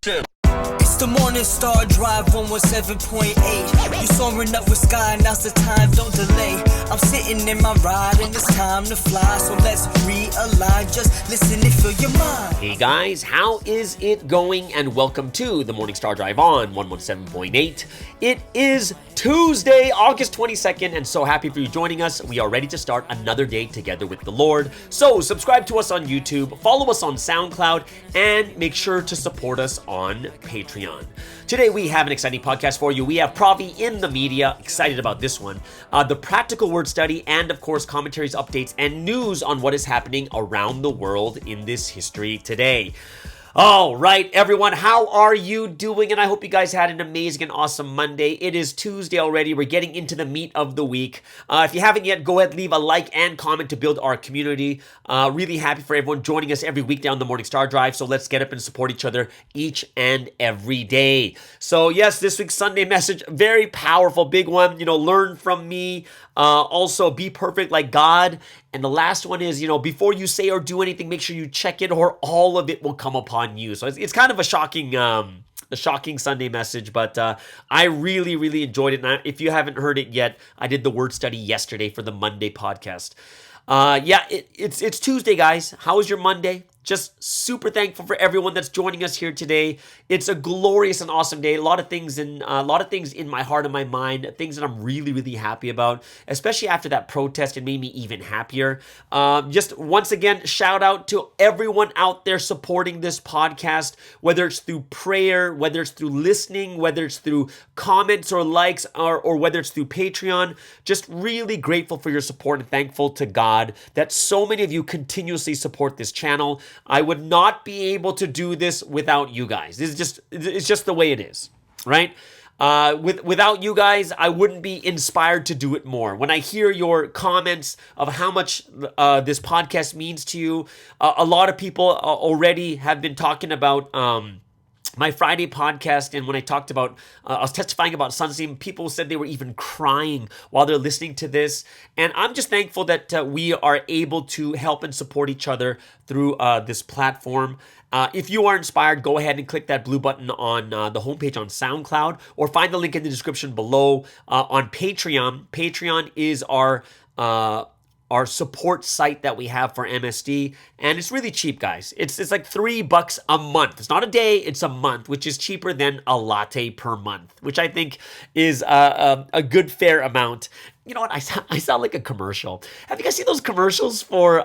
It's the Morning Star Drive 117.8. You soaring up with sky, now's the time, don't delay. I'm sitting in my ride and it's time to fly. So let's realign, just listen and fill your mind. Hey guys, how is it going? And welcome to the Morning Star Drive on 117.8. It is Tuesday, August 22nd, and so happy for you joining us. We are ready to start another day together with the Lord. So subscribe to us on YouTube, follow us on SoundCloud, and make sure to support us on Patreon. Today we have an exciting podcast for you. We have Provi in the media, excited about this one, the practical word study, and of course commentaries, updates, and news on what is happening around the world in this history today. All right, everyone, how are you doing? And I hope you guys had an amazing and awesome Monday. It is Tuesday already. We're getting into the meat of the week. If you haven't yet, go ahead, leave a like and comment to build our community. Really happy for everyone joining us every week down the Morning Star Drive. So let's get up and support each other each and every day. So yes, this week's Sunday message, very powerful, big one. Learn from me. Also, be perfect like God. And the last one is, before you say or do anything, make sure you check it or all of it will come upon you. So it's kind of a shocking Sunday message, but I really, really enjoyed it. And if you haven't heard it yet, I did the word study yesterday for the Monday podcast. It's Tuesday, guys. How was your Monday? Just super thankful for everyone that's joining us here today. It's a glorious and awesome day. A lot of things in my heart and my mind, things that I'm really, really happy about, especially after that protest. It made me even happier. Just once again, shout out to everyone out there supporting this podcast, whether it's through prayer, whether it's through listening, whether it's through comments or likes, or whether it's through Patreon. Just really grateful for your support and thankful to God that so many of you continuously support this channel. I would not be able to do this without you guys. It's just the way it is, right? Without you guys, I wouldn't be inspired to do it more. When I hear your comments of how much this podcast means to you, a lot of people already have been talking about my Friday podcast, and when I talked about, I was testifying about Sunsteam, people said they were even crying while they're listening to this. And I'm just thankful that we are able to help and support each other through this platform. If you are inspired, go ahead and click that blue button on the homepage on SoundCloud, or find the link in the description below on Patreon. Patreon is our support site that we have for MSD, and it's really cheap, guys. It's like $3 a month. It's not a day, it's a month, which is cheaper than a latte per month, which I think is a good fair amount. You know what? I sound like a commercial. Have you guys seen those commercials for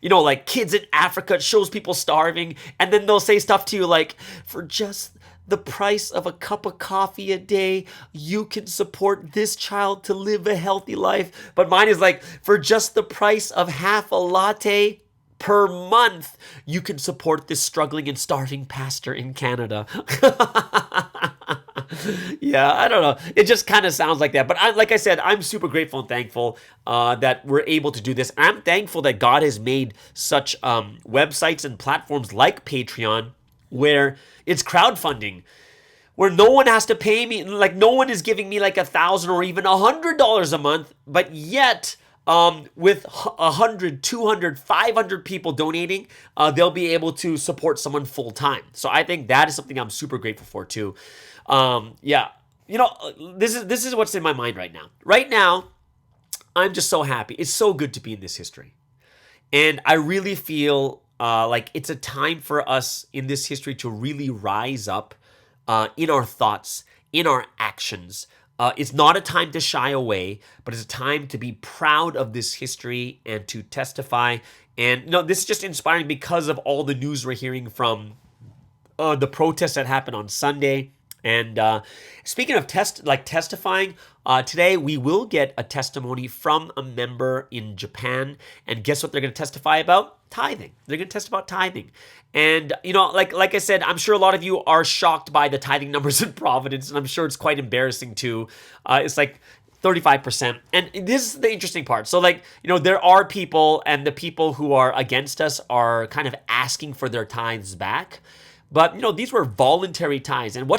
like kids in Africa? It shows people starving, and then they'll say stuff to you like, for just the price of a cup of coffee a day, you can support this child to live a healthy life. But mine is like, for just the price of half a latte per month, you can support this struggling and starving pastor in Canada. Yeah, I don't know. It just kind of sounds like that. But like I said, I'm super grateful and thankful that we're able to do this. I'm thankful that God has made such websites and platforms like Patreon, where it's crowdfunding, where no one has to pay me, like no one is giving me like $1,000 or even $100 a month, but yet with 100, 200, 500 people donating, they'll be able to support someone full time. So I think that is something I'm super grateful for too. This is what's in my mind right now. Right now, I'm just so happy. It's so good to be in this history, and I really feel like it's a time for us in this history to really rise up in our thoughts, in our actions. It's not a time to shy away, but it's a time to be proud of this history and to testify. And this is just inspiring because of all the news we're hearing from the protests that happened on Sunday. And speaking of testifying, today we will get a testimony from a member in Japan. And guess what they're going to testify about? Tithing. They're going to testify about tithing. And, like I said, I'm sure a lot of you are shocked by the tithing numbers in Providence, and I'm sure it's quite embarrassing too. It's like 35%. And this is the interesting part. So there are people, and the people who are against us are kind of asking for their tithes back. But, these were voluntary tithes. And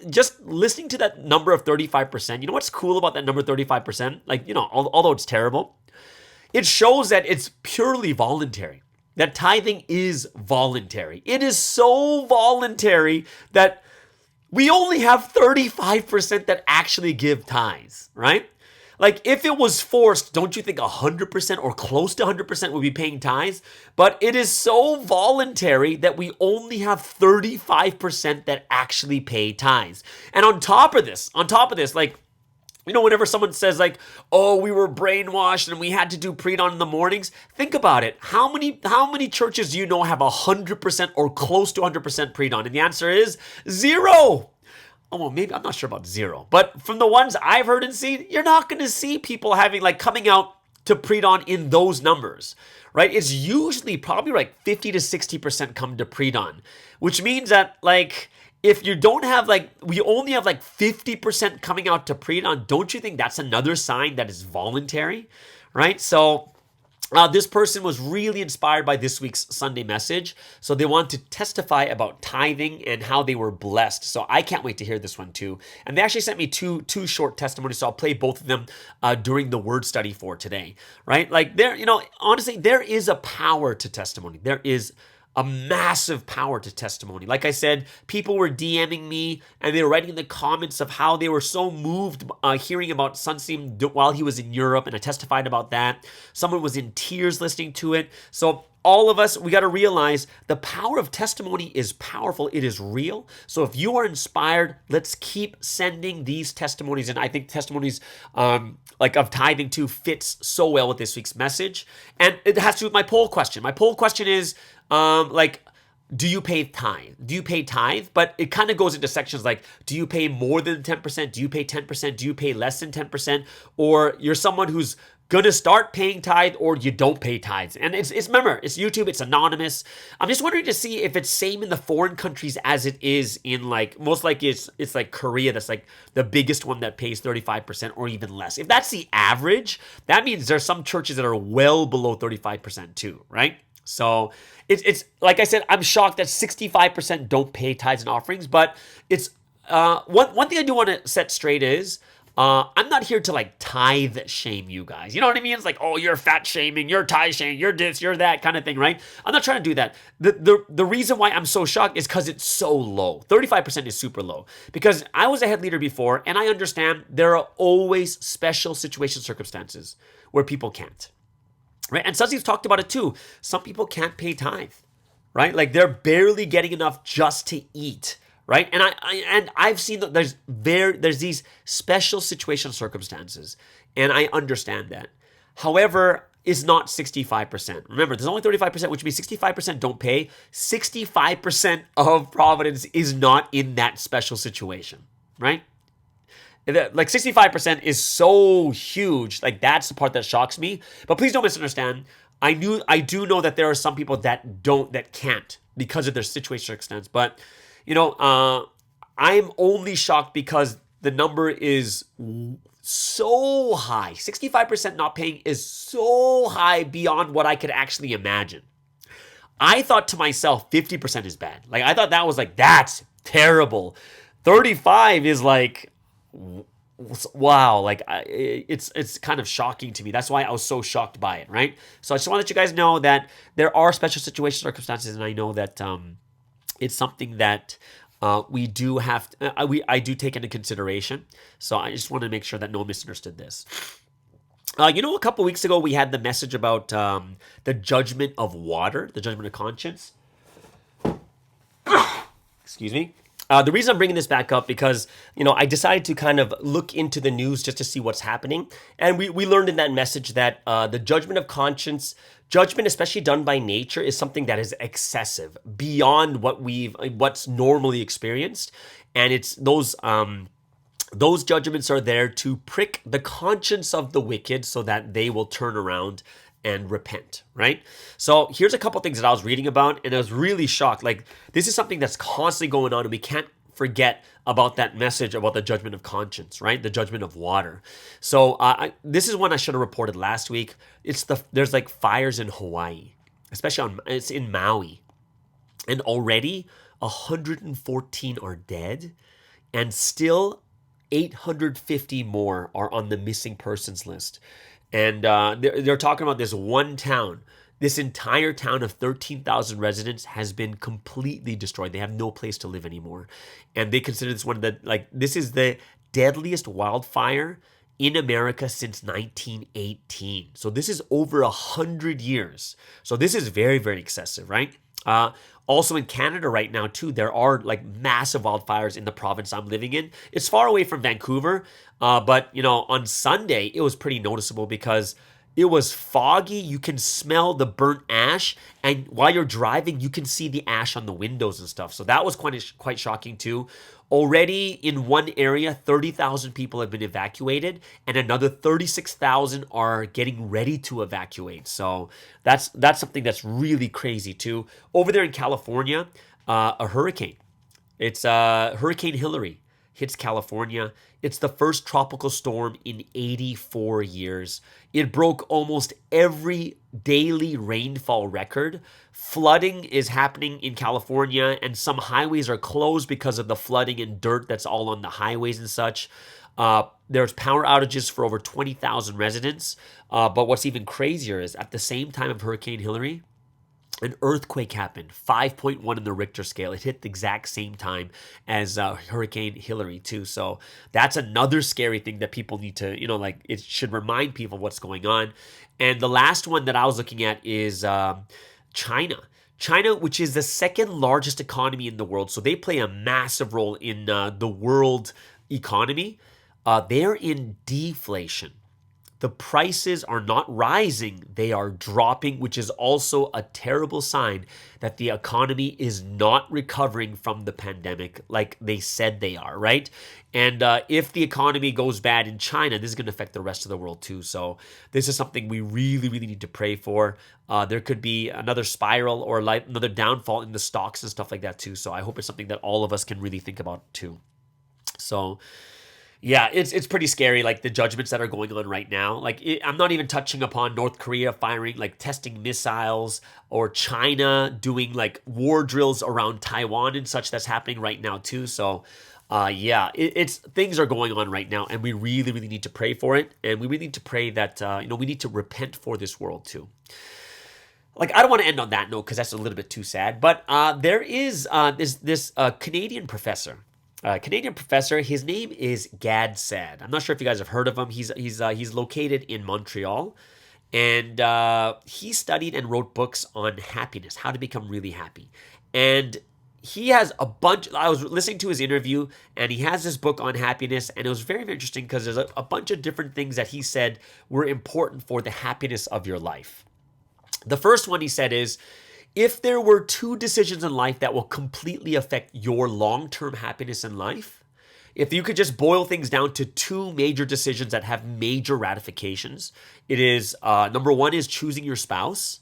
just listening to that number of 35%, what's cool about that number 35%? Although it's terrible, it shows that it's purely voluntary. that tithing is voluntary. It is so voluntary that we only have 35% that actually give tithes, right? Like if it was forced, don't you think 100% or close to 100% would be paying tithes? But it is so voluntary that we only have 35% that actually pay tithes. And on top of this, like, whenever someone says like, oh, we were brainwashed and we had to do pre-dawn in the mornings, think about it. How many churches do you know have 100% or close to 100% pre-dawn? And the answer is 0. Oh, well, maybe, I'm not sure about 0. But from the ones I've heard and seen, you're not going to see people coming out to pre-dawn in those numbers, right? It's usually probably like 50 to 60% come to pre-dawn, which means that if you don't have we only have 50% coming out to pre-dawn, don't you think that's another sign that is voluntary, right? So this person was really inspired by this week's Sunday message. So they want to testify about tithing and how they were blessed. So I can't wait to hear this one too. And they actually sent me two short testimonies. So I'll play both of them during the word study for today, right? Honestly, there is a power to testimony. There is a massive power to testimony. Like I said, people were DMing me and they were writing in the comments of how they were so moved hearing about Sunseam while he was in Europe, and I testified about that. Someone was in tears listening to it. So all of us, we got to realize the power of testimony is powerful. It is real. So if you are inspired, let's keep sending these testimonies. And I think testimonies of tithing too fits so well with this week's message. And it has to do with my poll question. My poll question is, do you pay tithe? Do you pay tithe? But it kind of goes into sections like, do you pay more than 10%? Do you pay 10%? Do you pay less than 10%? Or you're someone who's going to start paying tithe, or you don't pay tithes. And remember, it's YouTube, it's anonymous. I'm just wondering to see if it's same in the foreign countries as it is in most likely it's like Korea, that's like the biggest one that pays 35% or even less. If that's the average, that means there's some churches that are well below 35% too, right? So it's like I said, I'm shocked that 65% don't pay tithes and offerings, but it's one thing I do want to set straight is I'm not here to tithe shame you guys. You know what I mean? It's like, oh, you're fat shaming, you're tithe shaming, you're this, you're that kind of thing, right? I'm not trying to do that. The reason why I'm so shocked is because it's so low. 35% is super low. Because I was a head leader before, and I understand there are always special circumstances where people can't. Right? And Suzy's talked about it too. Some people can't pay tithe, right? They're barely getting enough just to eat, right? And I've seen that there's these special circumstances, and I understand that. However, it's not 65%. Remember, there's only 35%, which means 65% don't pay. 65% of Providence is not in that special situation, right? 65% is so huge. That's the part that shocks me. But please don't misunderstand. I do know that there are some people that can't because of their situation circumstance. But I'm only shocked because the number is so high. 65% not paying is so high beyond what I could actually imagine. I thought to myself, 50% is bad. I thought that was that's terrible. 35 is wow, it's kind of shocking to me. That's why I was so shocked by it, right? So I just want to let you guys know that there are special circumstances, and I know that it's something that we do have I do take into consideration. So I just want to make sure that no one misunderstood this. A couple weeks ago we had the message about the judgment of water, the judgment of conscience. Excuse me. The reason I'm bringing this back up because, I decided to kind of look into the news just to see what's happening. And we learned in that message that the judgment of conscience, judgment especially done by nature, is something that is excessive beyond what's normally experienced. And it's those judgments are there to prick the conscience of the wicked so that they will turn around and repent, right? So here's a couple things that I was reading about, and I was really shocked. This is something that's constantly going on, and we can't forget about that message about the judgment of conscience, right? The judgment of water. So this is one I should have reported last week. There's fires in Hawaii, especially it's in Maui, and already 114 are dead, and still 850 more are on the missing persons list. And they're talking about this one town This entire town of 13,000 residents has been completely destroyed. They have no place to live anymore. And they consider this one of the, like, this is the deadliest wildfire in America since 1918. So this is over 100 years. So this is very, very excessive, right? Also in Canada right now too, there are like massive wildfires in the province I'm living in. It's far away from Vancouver, but you know, on Sunday it was pretty noticeable because it was foggy. You can smell the burnt ash, and while you're driving, you can see the ash on the windows and stuff. So that was quite shocking too. Already in one area, 30,000 people have been evacuated, and another 36,000 are getting ready to evacuate. So that's something that's really crazy too. Over there in California, a hurricane. It's Hurricane Hillary hits California. It's the first tropical storm in 84 years. It broke almost every daily rainfall record. Flooding is happening in California, and some highways are closed because of the flooding and dirt that's all on the highways and such. There's power outages for over 20,000 residents. But what's even crazier is at the same time of Hurricane Hillary, an earthquake happened, 5.1 in the Richter scale. It hit the exact same time as Hurricane Hillary too. So that's another scary thing that people need to, you know, like it should remind people what's going on. And the last one that I was looking at is China. China, which is the second largest economy in the world. So they play a massive role in the world economy. They're in deflation. The prices are not rising, they are dropping, which is also a terrible sign that the economy is not recovering from the pandemic like they said they are, right? And if the economy goes bad in China, this is going to affect the rest of the world too. So this is something we really, really need to pray for. There could be another spiral or like another downfall in the stocks and stuff like that too. So I hope it's something that all of us can really think about too. So yeah, it's pretty scary, like the judgments that are going on right now. Like I'm not even touching upon North Korea firing, like testing missiles, or China doing like war drills around Taiwan and such. That's happening right now too. So yeah, it's things are going on right now, and we really, really need to pray for it. And we really need to pray that, we need to repent for this world too. Like, I don't want to end on that note because that's a little bit too sad. But there is this Canadian professor. His name is Gad Sad. I'm not sure if you guys have heard of him. He's located in Montreal, and he studied and wrote books on happiness, how to become really happy. And he has a bunch. I was listening to his interview, and he has this book on happiness, and it was very, very interesting because there's a bunch of different things that he said were important for the happiness of your life. The first one he said is, if there were two decisions in life that will completely affect your long-term happiness in life, if you could just boil things down to two major decisions that have major ratifications, it is number one is choosing your spouse,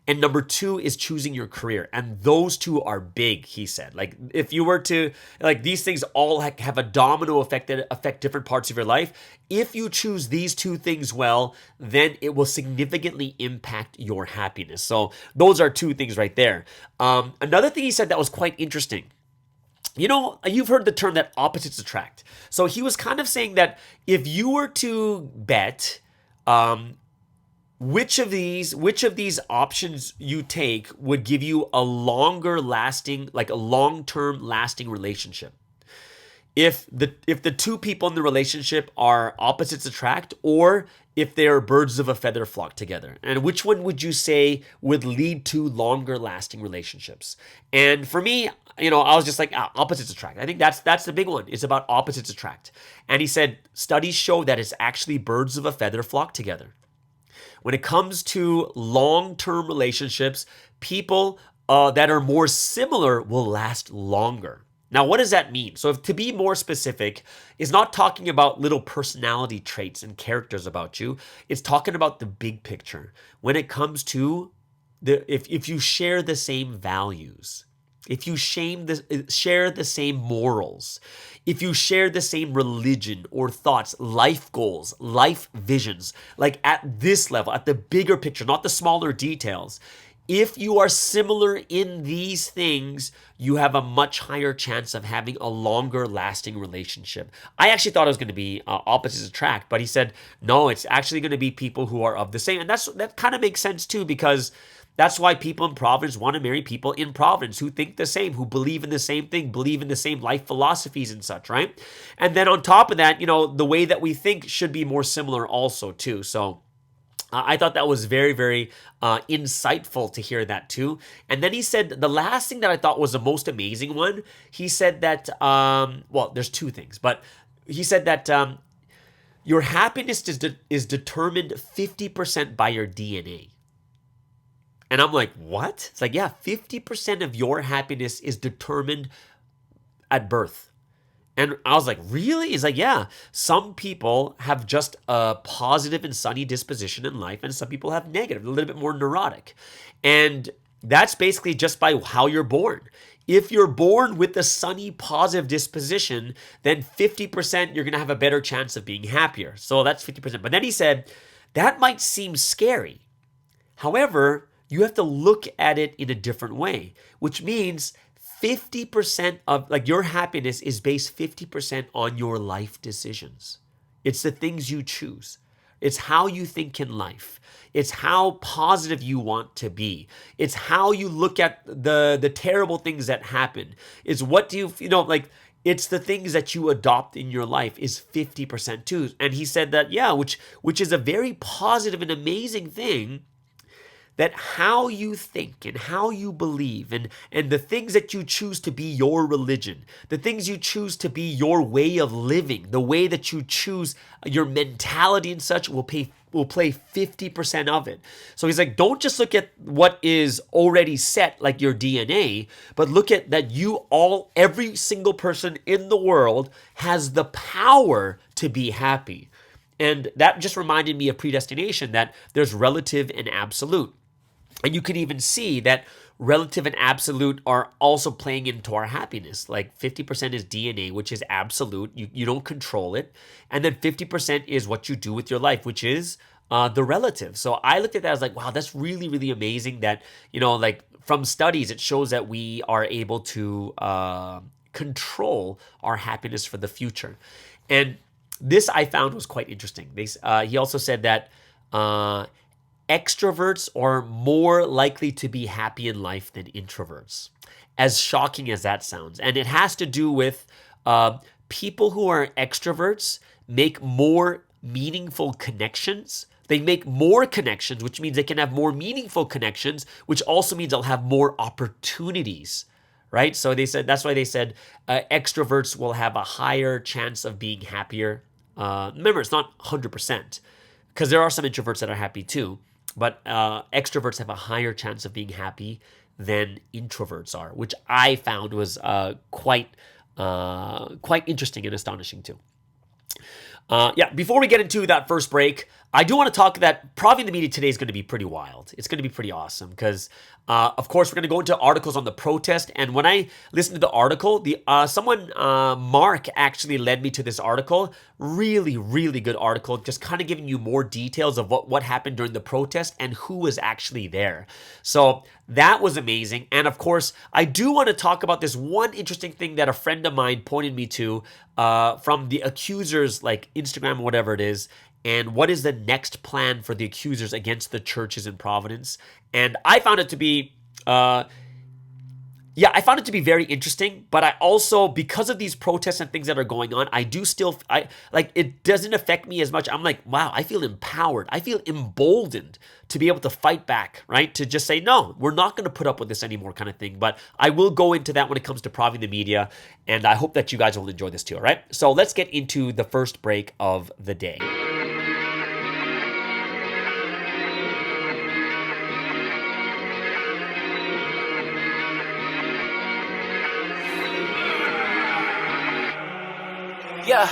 and number two is choosing your career. And those two are big, he said. Like, if you were to, like, these things all have a domino effect that affect different parts of your life. If you choose these two things well, then it will significantly impact your happiness. So those are two things right there. Another thing he said that was quite interesting. You know, you've heard the term that opposites attract. So he was kind of saying that if you were to bet, which of these options you take would give you a longer lasting, like a long-term lasting relationship. If the two people in the relationship are opposites attract, or if they are birds of a feather flock together. And which one would you say would lead to longer lasting relationships? And for me, I was just like, opposites attract. I think that's the big one. It's about opposites attract. And he said, studies show that it's actually birds of a feather flock together. When it comes to long-term relationships, people that are more similar will last longer. Now, what does that mean? So to be more specific, is not talking about little personality traits and characters about you. It's talking about the big picture. When it comes to if you share the same values, if you share the same morals, if you share the same religion or thoughts, life goals, life visions, like at this level, at the bigger picture, not the smaller details, if you are similar in these things, you have a much higher chance of having a longer lasting relationship. I actually thought it was going to be opposites attract, but he said, no, it's actually going to be people who are of the same. And that kind of makes sense too, because that's why people in Providence want to marry people in Providence who think the same, who believe in the same thing, believe in the same life philosophies and such, right? And then on top of that, the way that we think should be more similar also too. So I thought that was very, very insightful to hear that too. And then he said the last thing that I thought was the most amazing one. He said that, there's two things, but he said that your happiness is determined 50% by your DNA. And I'm like, what? It's like, yeah, 50% of your happiness is determined at birth. And I was like, really? He's like, yeah, some people have just a positive and sunny disposition in life, and some people have negative, a little bit more neurotic. And that's basically just by how you're born. If you're born with a sunny, positive disposition, then 50% you're going to have a better chance of being happier. So that's 50%. But then he said, that might seem scary. However, you have to look at it in a different way, which means 50% of your happiness is based 50% on your life decisions. It's the things you choose. It's how you think in life. It's how positive you want to be. It's how you look at the terrible things that happen. It's what do you it's the things that you adopt in your life is 50% too. And he said that, yeah, which is a very positive and amazing thing, that how you think and how you believe and the things that you choose to be your religion, the things you choose to be your way of living, the way that you choose your mentality and such will play 50% of it. So he's like, don't just look at what is already set, like your DNA, but look at that every single person in the world has the power to be happy. And that just reminded me of predestination, that there's relative and absolute. And you can even see that relative and absolute are also playing into our happiness. Like 50% is DNA, which is absolute. You don't control it. And then 50% is what you do with your life, which is the relative. So I looked at that as like, wow, that's really, really amazing that, from studies, it shows that we are able to control our happiness for the future. And this I found was quite interesting. He also said that extroverts are more likely to be happy in life than introverts, as shocking as that sounds. And it has to do with people who are extroverts make more meaningful connections. They make more connections, which means they can have more meaningful connections, which also means they'll have more opportunities, right? So that's why they said extroverts will have a higher chance of being happier. Remember, it's not 100%, because there are some introverts that are happy too. But extroverts have a higher chance of being happy than introverts are, which I found was quite interesting and astonishing too. Before we get into that first break, I do want to talk that Provi in the Media today is going to be pretty wild. It's going to be pretty awesome because, of course, we're going to go into articles on the protest. And when I listened to the article, Mark actually led me to this article. Really, really good article, just kind of giving you more details of what happened during the protest and who was actually there. So that was amazing. And of course, I do want to talk about this one interesting thing that a friend of mine pointed me to from the accusers, Instagram or whatever it is. And what is the next plan for the accusers against the churches in Providence? And I found it to be, very interesting. But I also, because of these protests and things that are going on, it doesn't affect me as much. I'm like, wow, I feel empowered. I feel emboldened to be able to fight back, right? To just say, no, we're not going to put up with this anymore kind of thing. But I will go into that when it comes to Provi in the Media. And I hope that you guys will enjoy this too, all right? So let's get into the first break of the day. Yeah,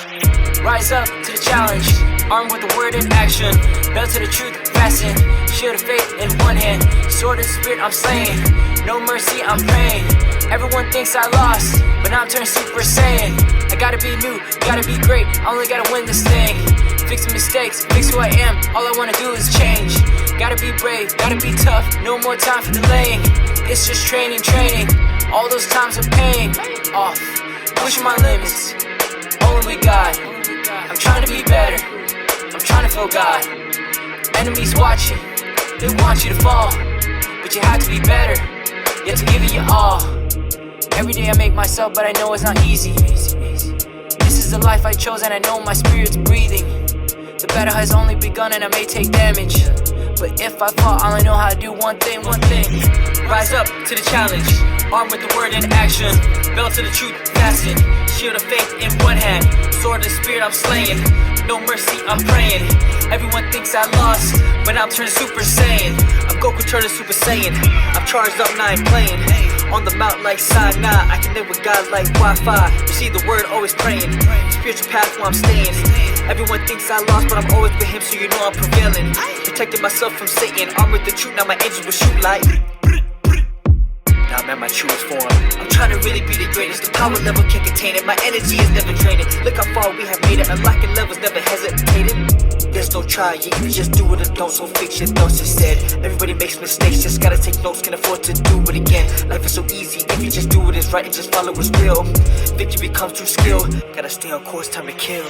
rise up to the challenge, armed with the word in action, belt to the truth, fasten, shield of faith in one hand, sword of spirit I'm slaying, no mercy I'm praying, everyone thinks I lost, but now I'm turning Super Saiyan, I gotta be new, gotta be great, I only gotta win this thing, fixing mistakes, fix who I am, all I wanna do is change, Gotta be brave, gotta be tough, no more time for delaying. It's just training, all those times of pain. Off, pushing my limits, only with God. I'm trying to be better, I'm trying to feel God. Enemies watching, they want you to fall, but you have to be better, you have to give it your all. Every day I make myself, but I know it's not easy. This is the life I chose and I know my spirit's breathing. The battle has only begun and I may take damage, but if I fall, all I know how to do one thing. Rise up to the challenge, armed with the word in action. Belt to the truth, fastened, shield of faith in one hand, sword of the spirit I'm slaying. No mercy, I'm praying. Everyone thinks I lost, but I'm turning Super Saiyan. I'm Goku turning Super Saiyan. I'm charged up, now I'm playing. On the mount like Sinai, I connect with God like Wi-Fi. Receive the word, always praying. Spiritual path where I'm staying. Everyone thinks I lost, but I'm always with him, so you know I'm prevailing. Protecting myself from Satan, armed with the truth, now my angels will shoot like. Now I'm at my truest form. I'm trying to really be the greatest. The power level can't contain it. My energy is never draining. Look how far we have made it. Unlocking levels, never hesitated. There's no trying, you just do it or don't. So fix your thoughts instead. Everybody makes mistakes, just gotta take notes. Can afford to do it again. Life is so easy if you just do what is right and just follow what's real. Victory comes through skill. Gotta stay on course, time to kill.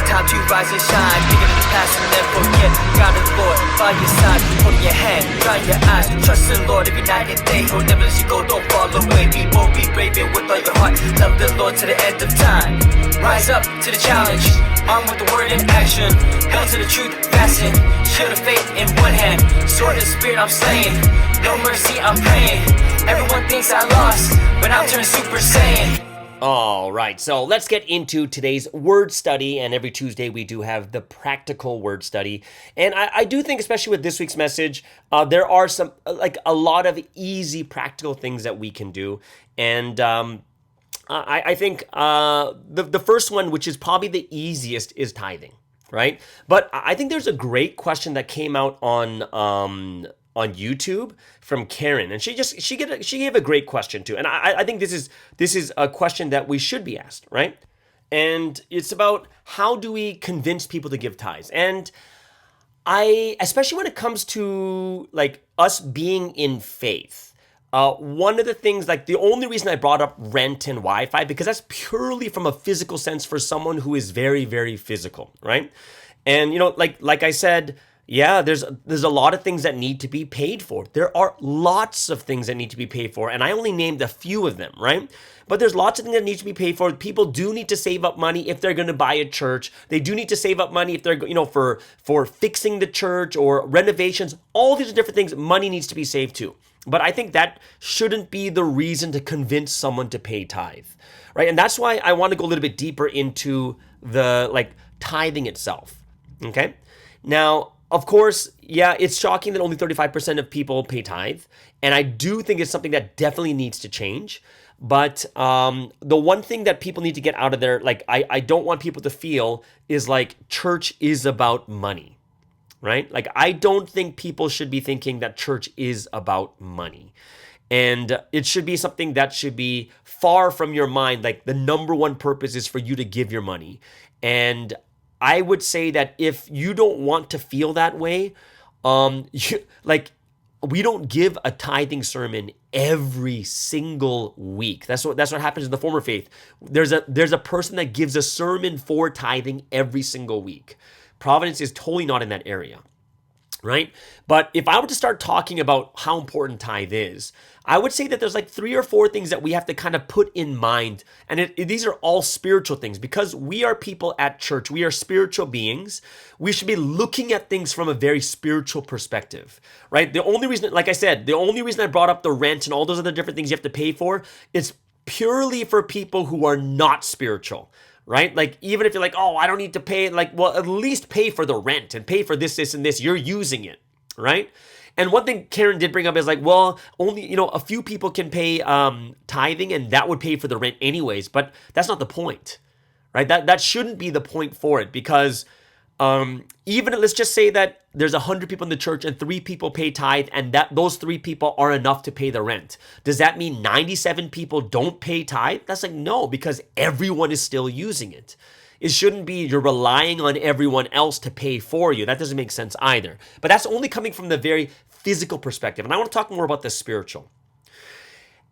Time to rise and shine, thinking of the past and then forget. God is Lord, by your side, holding your hand, dry your eyes. Trust in Lord every night and day. He'll never let you go, don't fall away. Be bold, be brave, and with all your heart, love the Lord to the end of time. Rise up to the challenge, armed with the word in action. Held to the truth, fastened, shield of faith in one hand, sword of the spirit I'm slaying. No mercy, I'm praying. Everyone thinks I lost, but I'm turning Super Saiyan. All right, so let's get into today's word study. And every Tuesday we do have the practical word study. And I do think, especially with this week's message, there are some, like a lot of easy practical things that we can do. And I think the first one, which is probably the easiest, is tithing, right? But I think there's a great question that came out on YouTube from Karen, and she gave a great question too. And I think this is a question that we should be asked, right? And it's about how do we convince people to give tithes? And especially when it comes to like us being in faith, one of the things, like the only reason I brought up rent and Wi-Fi, because that's purely from a physical sense for someone who is very, very physical, right? And like I said, yeah, there's a lot of things that need to be paid for. There are lots of things that need to be paid for, and I only named a few of them, right? But there's lots of things that need to be paid for. People do need to save up money if they're going to buy a church. They do need to save up money if they're, for fixing the church or renovations. All these different things, money needs to be saved too. But I think that shouldn't be the reason to convince someone to pay tithe, right? And that's why I want to go a little bit deeper into the tithing itself. Okay, now, of course, yeah, it's shocking that only 35% of people pay tithe. And I do think it's something that definitely needs to change. But the one thing that people need to get out of there, I don't want people to feel, is like church is about money, right? Like, I don't think people should be thinking that church is about money. And it should be something that should be far from your mind. Like, the number one purpose is for you to give your money. And I would say that if you don't want to feel that way, we don't give a tithing sermon every single week. That's what happens in the former faith. There's a person that gives a sermon for tithing every single week. Providence is totally not in that area, right? But if I were to start talking about how important tithe is, I would say that there's like 3 or 4 things that we have to kind of put in mind. And these are all spiritual things, because we are people at church. We are spiritual beings. We should be looking at things from a very spiritual perspective, right? The only reason, like I said, the only reason I brought up the rent and all those other different things you have to pay for is purely for people who are not spiritual, right? Like, even if you're like, oh, I don't need to pay, well, at least pay for the rent and pay for this, and this. You're using it, right? And one thing Karen did bring up is like, well, only, a few people can pay tithing, and that would pay for the rent anyways. But that's not the point, right? That shouldn't be the point for it, because Even let's just say that there's 100 people in the church and 3 people pay tithe, and that those 3 people are enough to pay the rent. Does that mean 97 people don't pay tithe? That's like, no, because everyone is still using it. It shouldn't be you're relying on everyone else to pay for you. That doesn't make sense either. But that's only coming from the very physical perspective. And I want to talk more about the spiritual.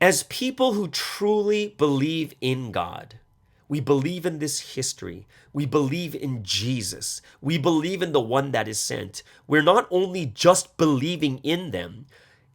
As people who truly believe in God, we believe in this history. We believe in Jesus. We believe in the one that is sent. We're not only just believing in them,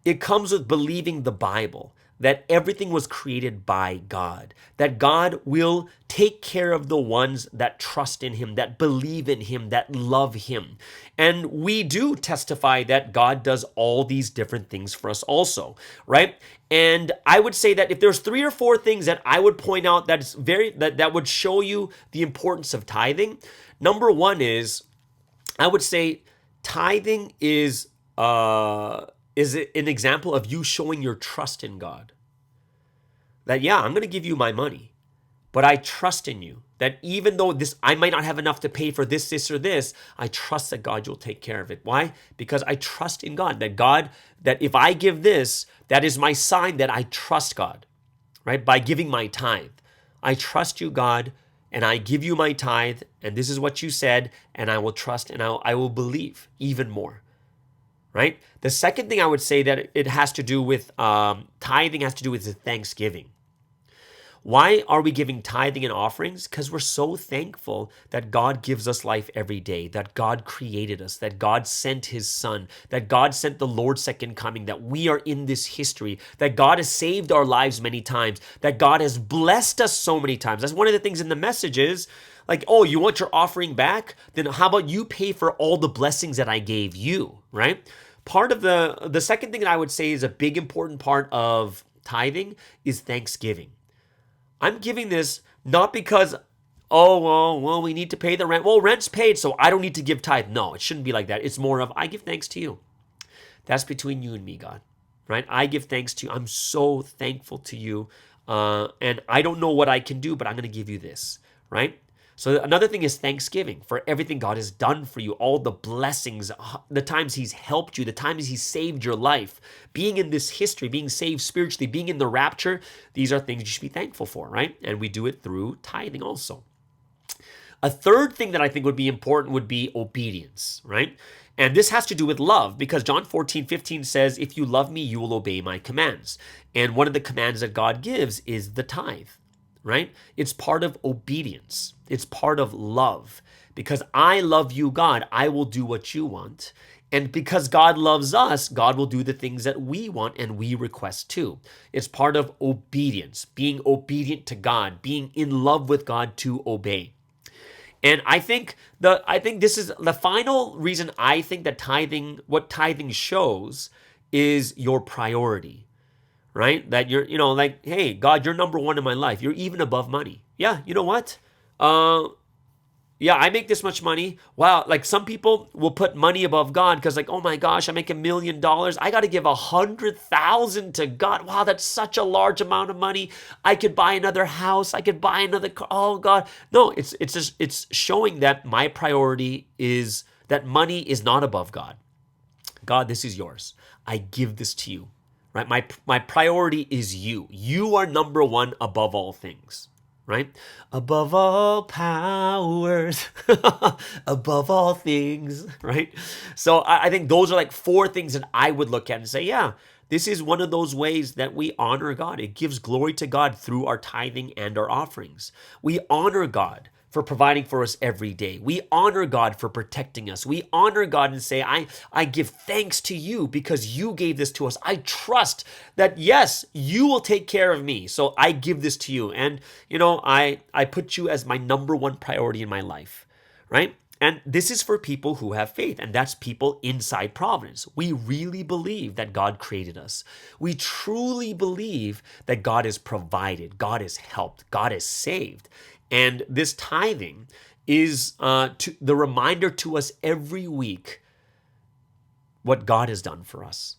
it comes with believing the Bible, that everything was created by God, that God will take care of the ones that trust in him, that believe in him, that love him. And we do testify that God does all these different things for us also, right? And I would say that if there's 3 or 4 things that I would point out that would show you the importance of tithing, number 1 is, I would say tithing is an example of you showing your trust in God. That, yeah, I'm going to give you my money, but I trust in you. That even though I might not have enough to pay for this, or this, I trust that God, you'll take care of it. Why? Because I trust in God. That if I give this, that is my sign that I trust God, right? By giving my tithe. I trust you, God, and I give you my tithe, and this is what you said, and I will trust, and I will believe even more. Right? The second thing I would say that it has to do with tithing has to do with the thanksgiving. Why are we giving tithing and offerings? Because we're so thankful that God gives us life every day, that God created us, that God sent his son, that God sent the Lord's second coming, that we are in this history, that God has saved our lives many times, that God has blessed us so many times. That's one of the things in the message is, like, oh, you want your offering back? Then how about you pay for all the blessings that I gave you, right? Part of the second thing that I would say is a big important part of tithing is thanksgiving. I'm giving this not because, well, we need to pay the rent. Well, rent's paid, so I don't need to give tithe. No, it shouldn't be like that. It's more of, I give thanks to you. That's between you and me, God, right? I give thanks to you. I'm so thankful to you. And I don't know what I can do, but I'm going to give you this, right? So another thing is thanksgiving for everything God has done for you, all the blessings, the times he's helped you, the times he's saved your life, being in this history, being saved spiritually, being in the rapture. These are things you should be thankful for, right? And we do it through tithing also. A third thing that I think would be important would be obedience, right? And this has to do with love, because John 14:15 says, if you love me, you will obey my commands. And one of the commands that God gives is the tithe. Right? It's part of obedience. It's part of love. Because I love you, God, I will do what you want. And because God loves us, God will do the things that we want and we request too. It's part of obedience, being obedient to God, being in love with God to obey. And I think this is the final reason I think that what tithing shows is your priority. Right? That you're, like, hey, God, you're number 1 in my life. You're even above money. Yeah, you know what? Yeah, I make this much money. Wow, like some people will put money above God because, like, oh my gosh, I make $1 million. I got to give 100,000 to God. Wow, that's such a large amount of money. I could buy another house. I could buy another car. Oh God, no, it's showing that my priority is that money is not above God. God, this is yours. I give this to you. Right? My priority is you. You are number 1 above all things, right? Above all powers, above all things, right? So I think those are like 4 things that I would look at and say, yeah, this is one of those ways that we honor God. It gives glory to God through our tithing and our offerings. We honor God for providing for us every day. We honor God for protecting us. We honor God and say, I give thanks to you because you gave this to us. I trust that, yes, you will take care of me. So I give this to you. And, I put you as my number 1 priority in my life, right? And this is for people who have faith, and that's people inside Providence. We really believe that God created us. We truly believe that God has provided, God has helped, God has saved. And this tithing is the reminder to us every week what God has done for us,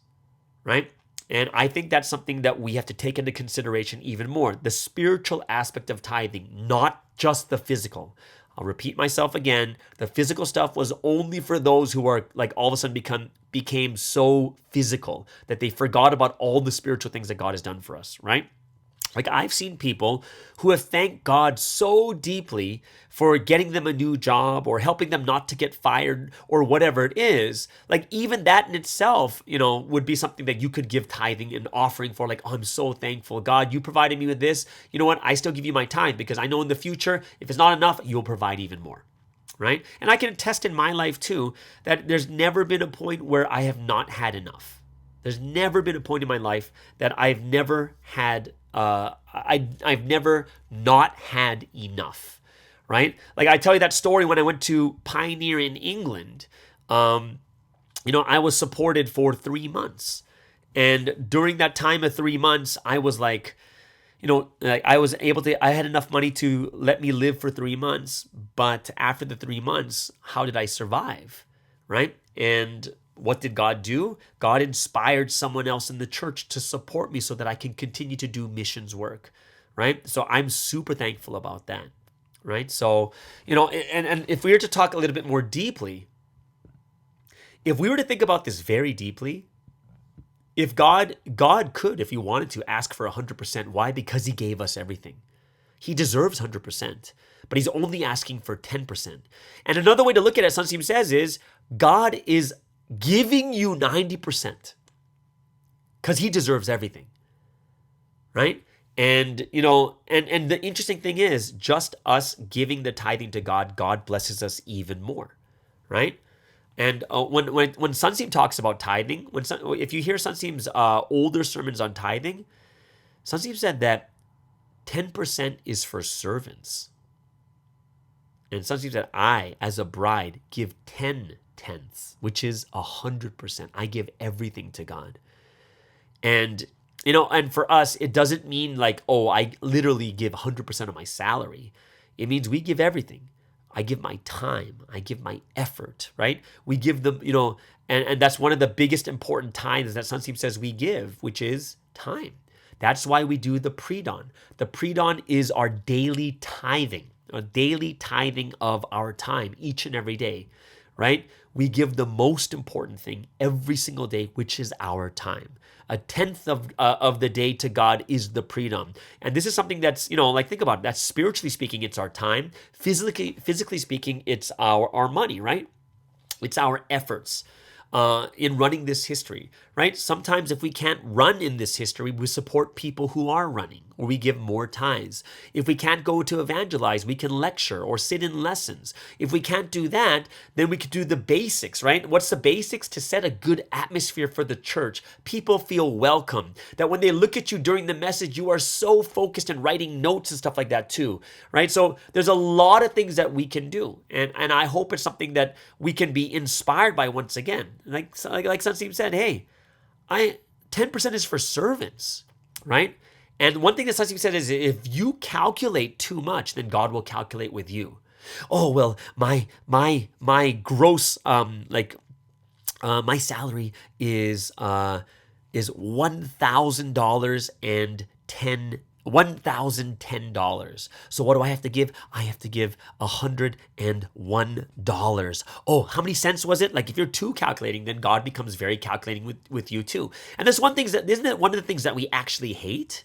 right? And I think that's something that we have to take into consideration even more. The spiritual aspect of tithing, not just the physical. I'll repeat myself again. The physical stuff was only for those who are like all of a sudden became so physical that they forgot about all the spiritual things that God has done for us, right? Like I've seen people who have thanked God so deeply for getting them a new job or helping them not to get fired or whatever it is. Like even that in itself, would be something that you could give tithing and offering for. Like, oh, I'm so thankful. God, you provided me with this. You know what? I still give you my tithe because I know in the future, if it's not enough, you'll provide even more. Right? And I can attest in my life too that there's never been a point where I have not had enough. There's never been a point in my life that I've never had I've never not had enough, right? Like I tell you that story when I went to Pioneer in England. I was supported for 3 months, and during that time of 3 months, I was like, I had enough money to let me live for 3 months, but after the 3 months, how did I survive, right? And what did God do? God inspired someone else in the church to support me so that I can continue to do missions work, right? So I'm super thankful about that, right? So, and if we were to talk a little bit more deeply, if we were to think about this very deeply, if God could, if he wanted to, ask for 100%. Why? Because he gave us everything. He deserves 100%, but he's only asking for 10%. And another way to look at it, Sunseam says, is God is giving you 90% because he deserves everything, right? And, and the interesting thing is just us giving the tithing to God, God blesses us even more, right? And when Sunseam talks about tithing, if you hear Sunseam's older sermons on tithing, Sunseam said that 10% is for servants. And Sunseam said, I, as a bride, give 10 tenths, which is 100%. I give everything to God. And, and for us, it doesn't mean like, oh, I literally give 100% of my salary. It means we give everything. I give my time. I give my effort, right? We give them, and that's one of the biggest important tithes that Sunseam says we give, which is time. That's why we do the pre-dawn. The pre-dawn is our daily tithing, a daily tithing of our time each and every day, right? We give the most important thing every single day, which is our time. A tenth of the day to God is the pre-dawn. And this is something that's, think about it. That's spiritually speaking, it's our time. Physically speaking, it's our money, right? It's our efforts in running this history, right? Sometimes if we can't run in this history, we support people who are running, or we give more tithes. If we can't go to evangelize, we can lecture or sit in lessons. If we can't do that, then we could do the basics, right? What's the basics? To set a good atmosphere for the church. People feel welcome. That when they look at you during the message, you are so focused and writing notes and stuff like that too, right? So there's a lot of things that we can do. And I hope it's something that we can be inspired by once again. Like Sunseam said, hey, 10% is for servants, right? And one thing that Sunseam said is if you calculate too much, then God will calculate with you. Oh, well, my gross, my salary is $1,010 $1,010. So what do I have to give? I have to give $101. Oh, how many cents was it? Like if you're too calculating, then God becomes very calculating with you too. And there's one thing isn't it one of the things that we actually hate?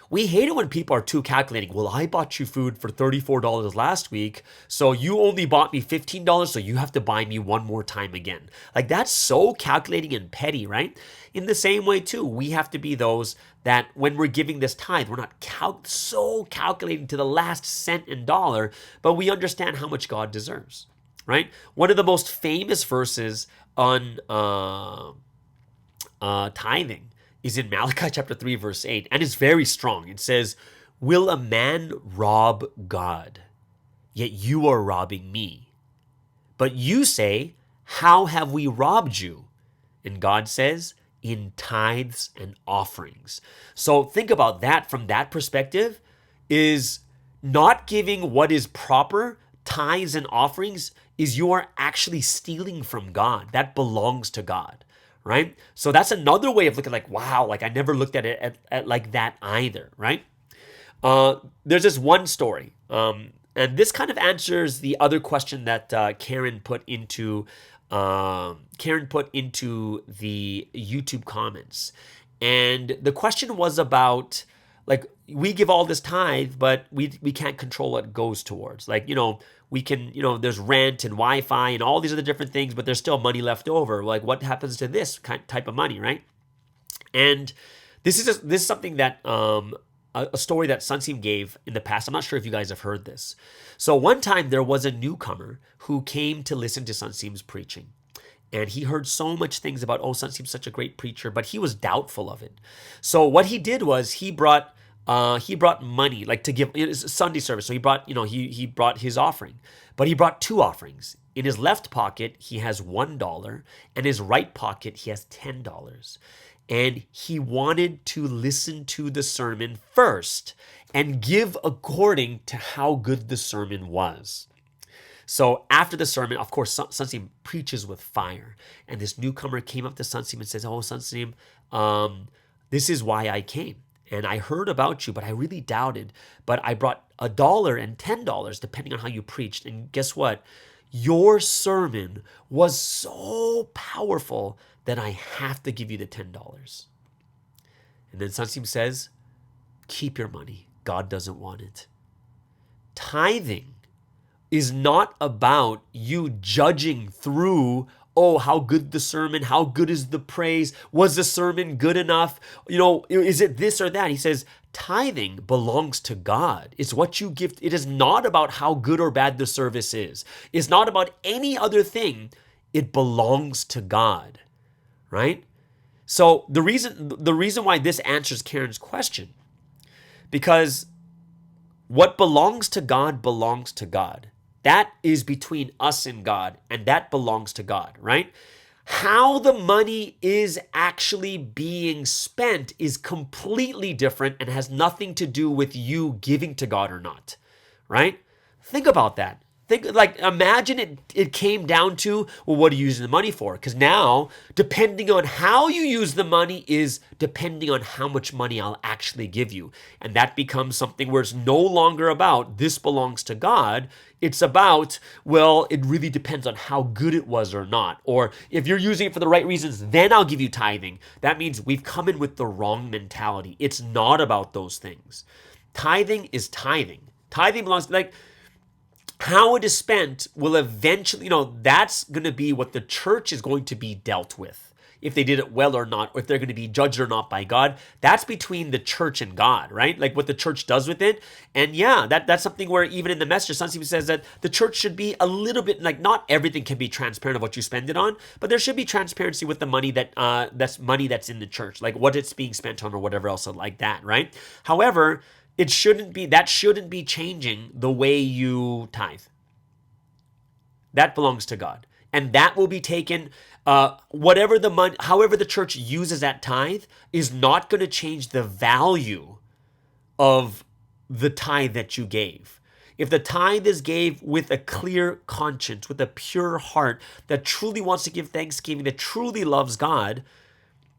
We hate it when people are too calculating. Well, I bought you food for $34 last week, so you only bought me $15, so you have to buy me one more time again. Like that's so calculating and petty, right? In the same way too, we have to be those that when we're giving this tithe, we're not so calculating to the last cent and dollar, but we understand how much God deserves, right? One of the most famous verses on tithing is in Malachi chapter 3, verse 8, and it's very strong. It says, will a man rob God? Yet you are robbing me. But you say, how have we robbed you? And God says, in tithes and offerings. So think about that from that perspective, is not giving what is proper, tithes and offerings, is you are actually stealing from God. That belongs to God. Right? So that's another way of looking like, wow, like I never looked at it at like that either, right? There's this one story. And this kind of answers the other question that Karen put into the YouTube comments. And the question was about, like, we give all this tithe, but we can't control what it goes towards. Like, we can, there's rent and Wi-Fi and all these other different things, but there's still money left over. Like, what happens to this type of money, right? And this is something that a story that Sunseem gave in the past. I'm not sure if you guys have heard this. So one time there was a newcomer who came to listen to Sunseem's preaching. And he heard so much things about, Sunseem's such a great preacher, but he was doubtful of it. So what he did was he brought money, like to give. It's a Sunday service. So he brought, he brought his offering, but he brought two offerings. In his left pocket, he has $1, and his right pocket, he has $10. And he wanted to listen to the sermon first and give according to how good the sermon was. So after the sermon, of course, Sunseem preaches with fire. And this newcomer came up to Sunseem and says, Sunseem, this is why I came. And I heard about you, but I really doubted. But I brought $1 and $10, depending on how you preached. And guess what? Your sermon was so powerful that I have to give you the $10. And then Sunseem says, keep your money. God doesn't want it. Tithing is not about you judging through, how good the sermon, how good is the praise, was the sermon good enough, is it this or that? He says, tithing belongs to God. It's what you give. It is not about how good or bad the service is. It's not about any other thing. It belongs to God, right? So the reason why this answers Karen's question, because what belongs to God belongs to God. That is between us and God, and that belongs to God, right? How the money is actually being spent is completely different and has nothing to do with you giving to God or not, right? Think about that. Imagine it came down to, what are you using the money for? Because now, depending on how you use the money is depending on how much money I'll actually give you. And that becomes something where it's no longer about, this belongs to God. It's about, it really depends on how good it was or not. Or if you're using it for the right reasons, then I'll give you tithing. That means we've come in with the wrong mentality. It's not about those things. Tithing is tithing. Tithing belongs to, how it is spent will eventually, that's going to be what the church is going to be dealt with. If they did it well or not, or if they're going to be judged or not by God, that's between the church and God, right? Like what the church does with it. And yeah, that's something where even in the message, Sunseem says that the church should be a little bit, not everything can be transparent of what you spend it on, but there should be transparency with the money that's money that's in the church, like what it's being spent on or whatever else like that, right? However, that shouldn't be changing the way you tithe. That belongs to God. And that will be taken, however the church uses that tithe is not going to change the value of the tithe that you gave. If the tithe is gave with a clear conscience, with a pure heart that truly wants to give thanksgiving, that truly loves God,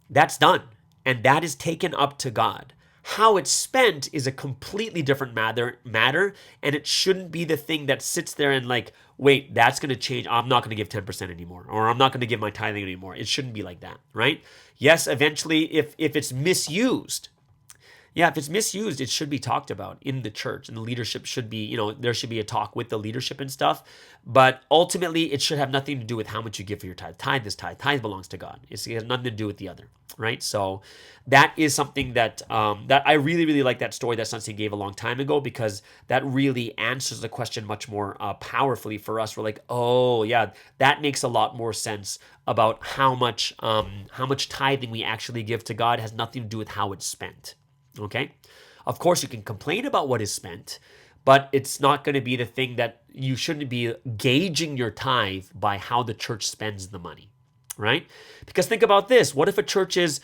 that's done. And that is taken up to God. How it's spent is a completely different matter, and it shouldn't be the thing that sits there and wait, that's going to change. I'm not going to give 10% anymore, or I'm not going to give my tithing anymore. It shouldn't be like that, right? Yes, eventually, if it's misused, it should be talked about in the church, and the leadership should be, there should be a talk with the leadership and stuff. But ultimately, it should have nothing to do with how much you give for your tithe. Tithe is tithe. Tithe belongs to God. It has nothing to do with the other, right? So that is something that that I really, really like that story that Sunseem gave a long time ago, because that really answers the question much more powerfully for us. We're like, oh yeah, that makes a lot more sense about how much tithing we actually give to God has nothing to do with how it's spent. Okay? Of course, you can complain about what is spent, but it's not going to be the thing that you shouldn't be gauging your tithe by how the church spends the money, right? Because think about this. What if a church is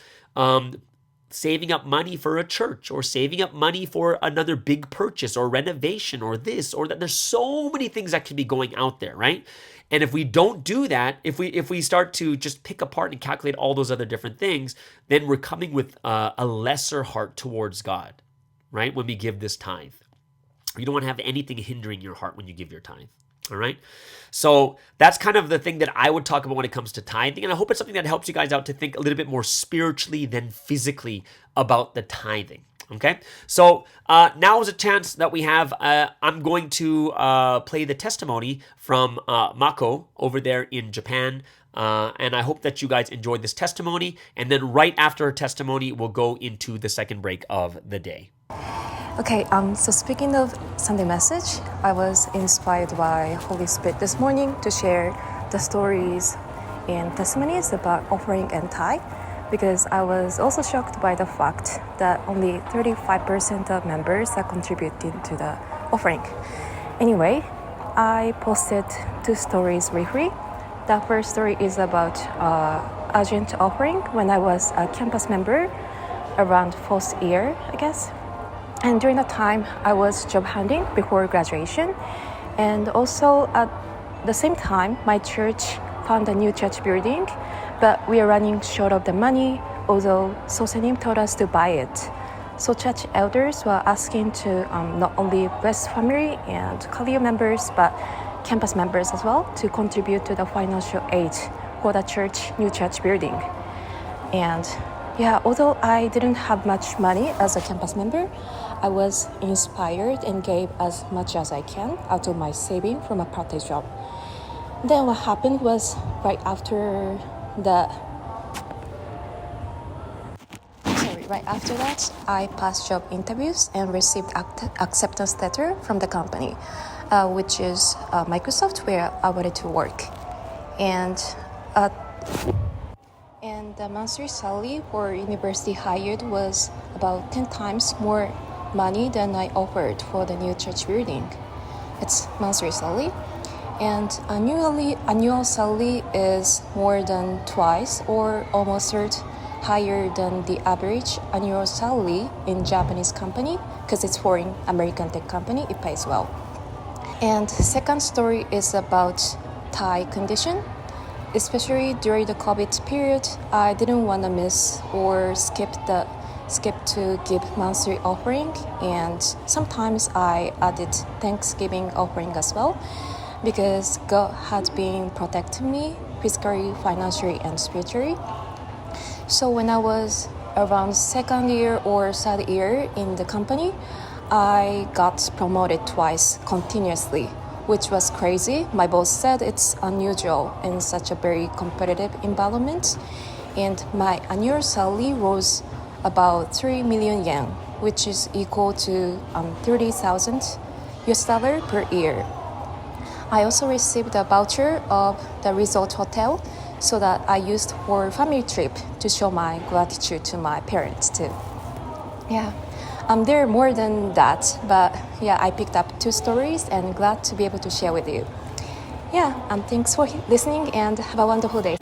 saving up money for a church, or saving up money for another big purchase or renovation or this or that? There's so many things that can be going out there, right? And if we don't do that, if we start to just pick apart and calculate all those other different things, then we're coming with a lesser heart towards God, right? When we give this tithe. You don't want to have anything hindering your heart when you give your tithe. All right. So that's kind of the thing that I would talk about when it comes to tithing. And I hope it's something that helps you guys out to think a little bit more spiritually than physically about the tithing. Okay. So now is a chance that we have. I'm going to play the testimony from Mako over there in Japan. And I hope that you guys enjoyed this testimony. And then right after her testimony, we'll go into the second break of the day. Okay, so speaking of Sunday message, I was inspired by Holy Spirit this morning to share the stories and testimonies about offering and tithe, because I was also shocked by the fact that only 35% of members are contributing to the offering. Anyway, I posted 2 stories briefly. The first story is about urgent offering when I was a campus member around 4th year, I guess. And during that time, I was job hunting before graduation. And also at the same time, my church found a new church building, but we are running short of the money, although Sosenim told us to buy it. So church elders were asking to not only bless family and career members, but campus members as well to contribute to the financial aid for the new church building. And yeah, although I didn't have much money as a campus member, I was inspired and gave as much as I can out of my saving from a part-time job. Then what happened was right after that, I passed job interviews and received acceptance letter from the company, which is Microsoft, where I wanted to work. And the monthly salary for university hired was about 10 times more money than I offered for the new church building. It's monthly salary. And annual salary is more than twice or almost third higher than the average annual salary in Japanese company, because it's foreign American tech company, it pays well. And second story is about Thai condition. Especially during the COVID period, I didn't want to miss or skip to give monthly offering, and sometimes I added Thanksgiving offering as well, because God had been protecting me physically, financially, and spiritually. So when I was around 2nd year or 3rd year in the company, I got promoted twice continuously, which was crazy. My boss said it's unusual in such a very competitive environment. And my annual salary rose about 3 million yen, which is equal to 30,000 US dollar per year. I also received a voucher of the resort hotel so that I used for family trip to show my gratitude to my parents too. Yeah. There are more than that, but yeah, I picked up 2 stories and glad to be able to share with you. Yeah, thanks for listening and have a wonderful day.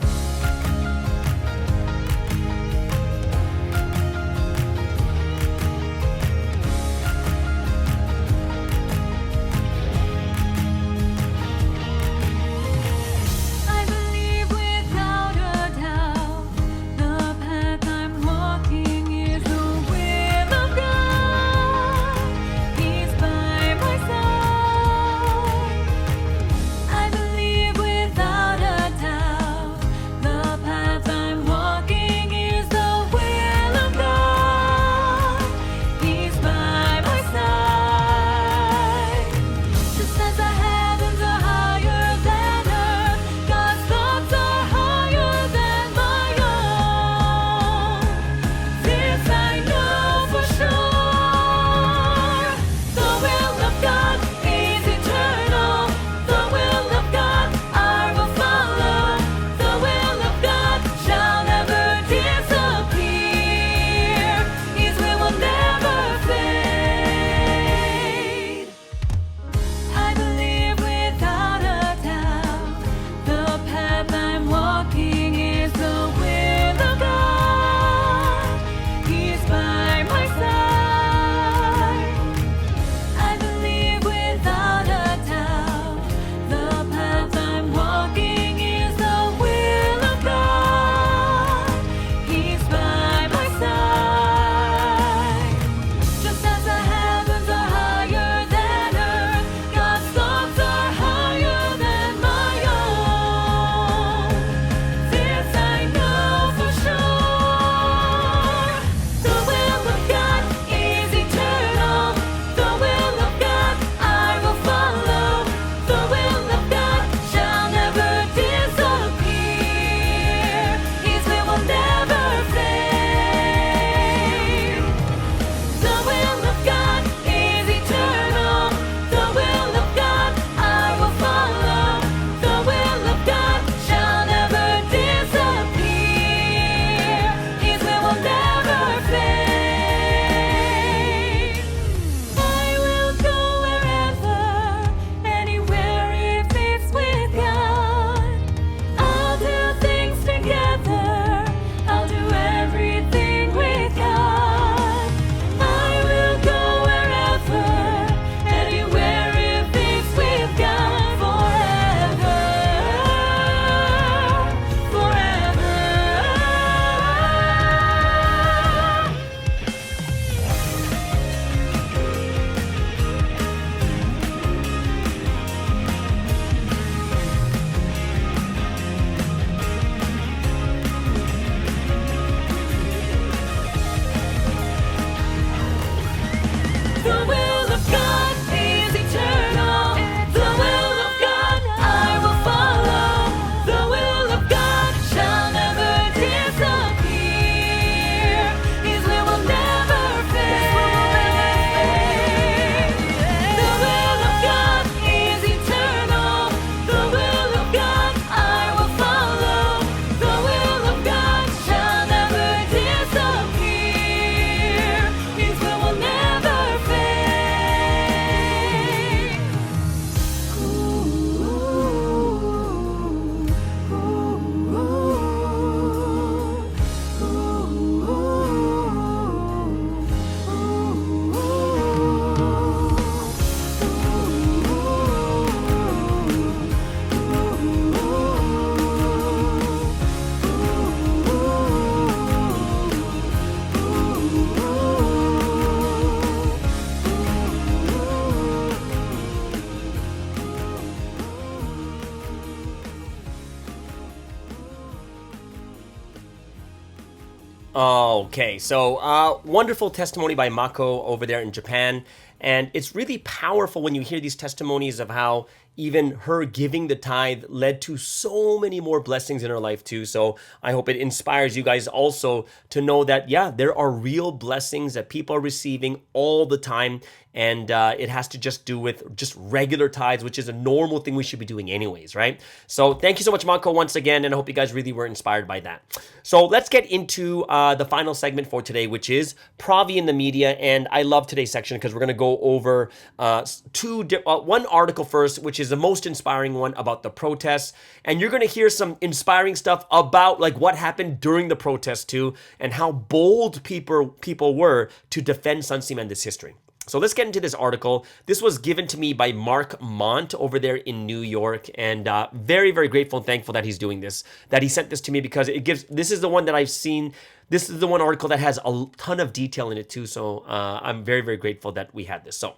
Okay, so wonderful testimony by Mako over there in Japan. And it's really powerful when you hear these testimonies of how even her giving the tithe led to so many more blessings in her life too. So I hope it inspires you guys also to know that, yeah, there are real blessings that people are receiving all the time. And it has to just do with just regular tithes, which is a normal thing we should be doing anyways, right? So thank you so much, Mako, once again. And I hope you guys really were inspired by that. So let's get into the final segment for today, which is Provi in the media. And I love today's section because we're going to go over one article first, which is the most inspiring one about the protests. And you're going to hear some inspiring stuff about like what happened during the protests too, and how bold people were to defend Sunsim and this history. So let's get into this article. This was given to me by Mark Mont over there in New York, and very, very grateful and thankful that he's doing this, that he sent this to me, because this is the one that I've seen. This is the one article that has a ton of detail in it too. So I'm very, very grateful that we had this. So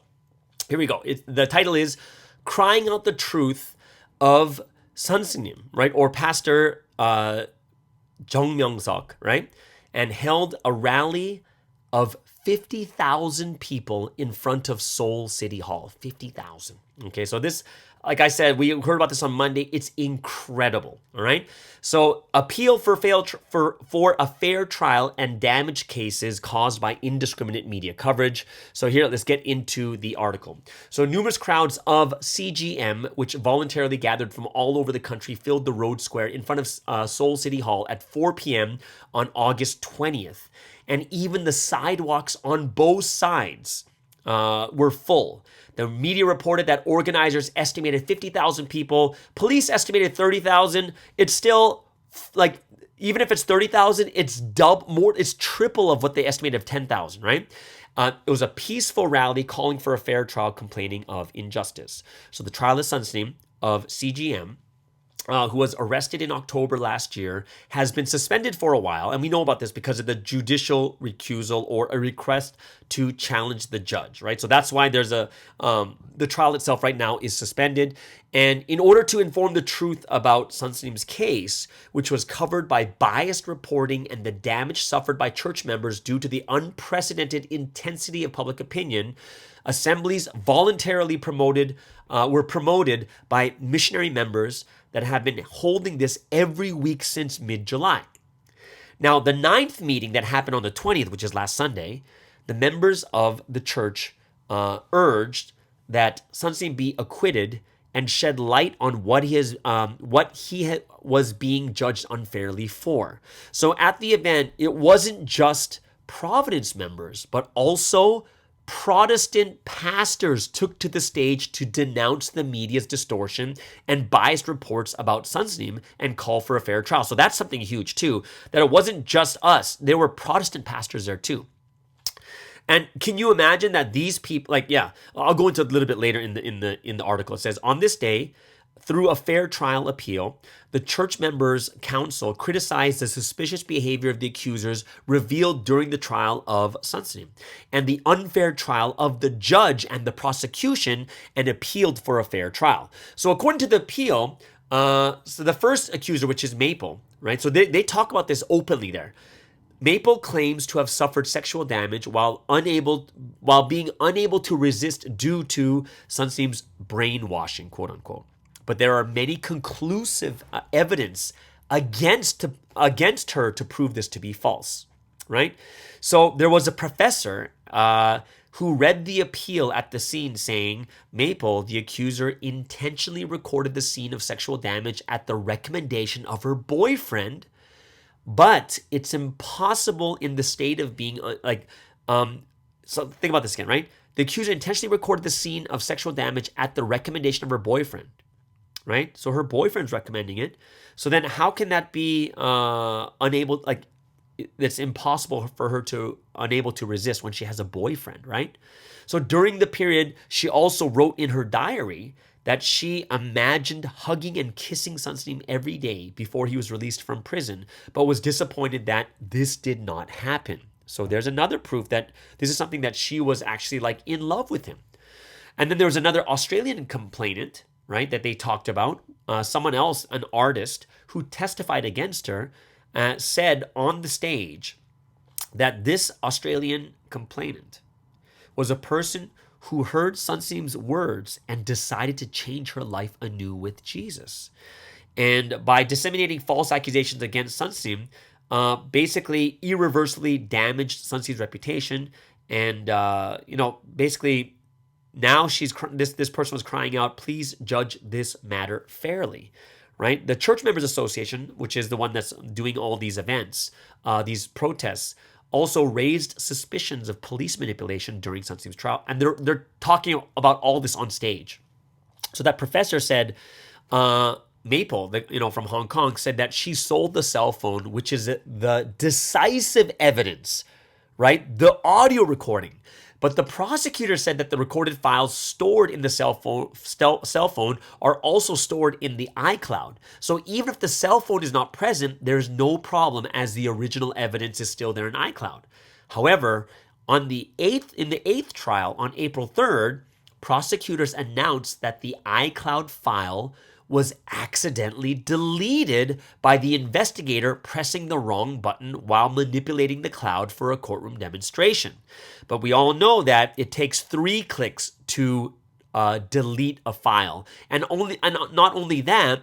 here we go. The title is Crying Out the Truth of Sunsim, right? Or Pastor Jung Myung-seok, right? And held a rally of 50,000 people in front of Seoul City Hall. 50,000. Okay, so this, like I said, we heard about this on Monday. It's incredible, all right? So appeal for a fair trial and damage cases caused by indiscriminate media coverage. So here, let's get into the article. So numerous crowds of CGM, which voluntarily gathered from all over the country, filled the road square in front of Seoul City Hall at 4 p.m. on August 20th. And even the sidewalks on both sides were full. The media reported that organizers estimated 50,000 people. Police estimated 30,000. It's still, like, even if it's 30,000, it's it's triple of what they estimated of 10,000, right? It was a peaceful rally calling for a fair trial, complaining of injustice. So the trial of Sunsim of CGM, who was arrested in October last year, has been suspended for a while. And we know about this because of the judicial recusal, or a request to challenge the judge, right? So that's why there's the trial itself right now is suspended. And in order to inform the truth about Sunsim's case, which was covered by biased reporting and the damage suffered by church members due to the unprecedented intensity of public opinion, assemblies voluntarily were promoted by missionary members that have been holding this every week since mid-July. Now, the 9th meeting that happened on the 20th, which is last Sunday, the members of the church urged that Sunsim be acquitted and shed light on what he was being judged unfairly for. So at the event, it wasn't just Providence members, but also Protestant pastors took to the stage to denounce the media's distortion and biased reports about Sunsim and call for a fair trial. So that's something huge too, that it wasn't just us. There were Protestant pastors there too. And can you imagine that these people, I'll go into a little bit later in the article. It says, on this day, through a fair trial appeal, the church members' council criticized the suspicious behavior of the accusers revealed during the trial of Sunsim and the unfair trial of the judge and the prosecution, and appealed for a fair trial. So according to the appeal, so the first accuser, which is Maple, right? So they talk about this openly there. Maple claims to have suffered sexual damage while being unable to resist due to Sunsim's brainwashing, quote unquote. But there are many conclusive evidence against her to prove this to be false, right? So there was a professor who read the appeal at the scene, saying Maple, the accuser, intentionally recorded the scene of sexual damage at the recommendation of her boyfriend, but it's impossible in the state of being so think about this again, right? The accuser intentionally recorded the scene of sexual damage at the recommendation of her boyfriend. Right? So her boyfriend's recommending it. So then how can that be it's impossible for her to unable to resist when she has a boyfriend, right? So during the period, she also wrote in her diary that she imagined hugging and kissing Sunsim every day before he was released from prison, but was disappointed that this did not happen. So there's another proof that this is something that she was actually in love with him. And then there was another Australian complainant, right, that they talked about. Someone else, an artist, who testified against her, said on the stage that this Australian complainant was a person who heard Sunsim's words and decided to change her life anew with Jesus. And by disseminating false accusations against Sunsim, basically irreversibly damaged Sunsim's reputation. And, basically now this person was crying out, please judge this matter fairly, right? The Church Members Association, which is the one that's doing all these events, these protests, also raised suspicions of police manipulation during Sunsim's trial. And they're talking about all this on stage. So that professor said, Maple, from Hong Kong, said that she sold the cell phone, which is the decisive evidence, right? The audio recording. But the prosecutor said that the recorded files stored in the cell phone are also stored in the iCloud. So even if the cell phone is not present, there's no problem as the original evidence is still there in iCloud. However, in the eighth trial on April 3rd, prosecutors announced that the iCloud file was accidentally deleted by the investigator pressing the wrong button while manipulating the cloud for a courtroom demonstration. But we all know that it takes 3 clicks to delete a file. And not only that,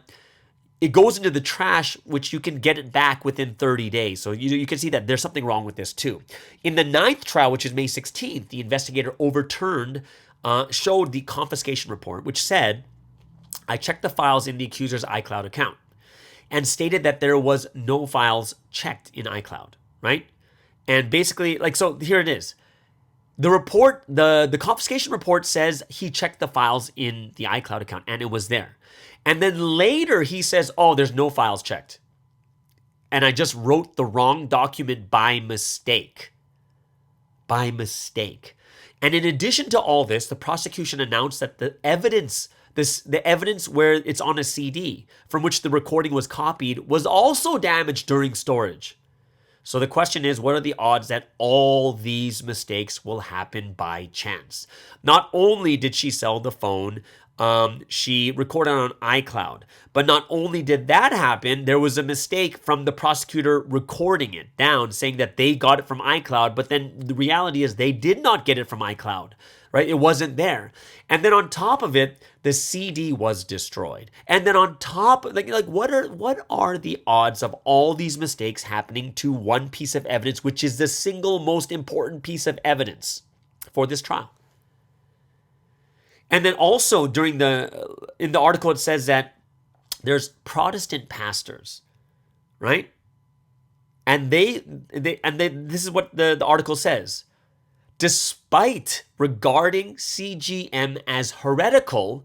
it goes into the trash, which you can get it back within 30 days. So you can see that there's something wrong with this too. In the 9th trial, which is May 16th, the investigator showed the confiscation report, which said, I checked the files in the accuser's iCloud account and stated that there was no files checked in iCloud, right? And basically, so here it is. The report, the confiscation report says he checked the files in the iCloud account and it was there. And then later he says, oh, there's no files checked. And I just wrote the wrong document by mistake. By mistake. And in addition to all this, the prosecution announced that the evidence where it's on a CD from which the recording was copied was also damaged during storage. So the question is, what are the odds that all these mistakes will happen by chance? Not only did she sell the phone, she recorded on iCloud. But not only did that happen, there was a mistake from the prosecutor recording it down, saying that they got it from iCloud, but then the reality is they did not get it from iCloud, right? It wasn't there. And then on top of it, the CD was destroyed. And then on top, what are the odds of all these mistakes happening to one piece of evidence, which is the single most important piece of evidence for this trial? And then also in the article, it says that there's Protestant pastors, right? And this is what the article says. Despite regarding CGM as heretical,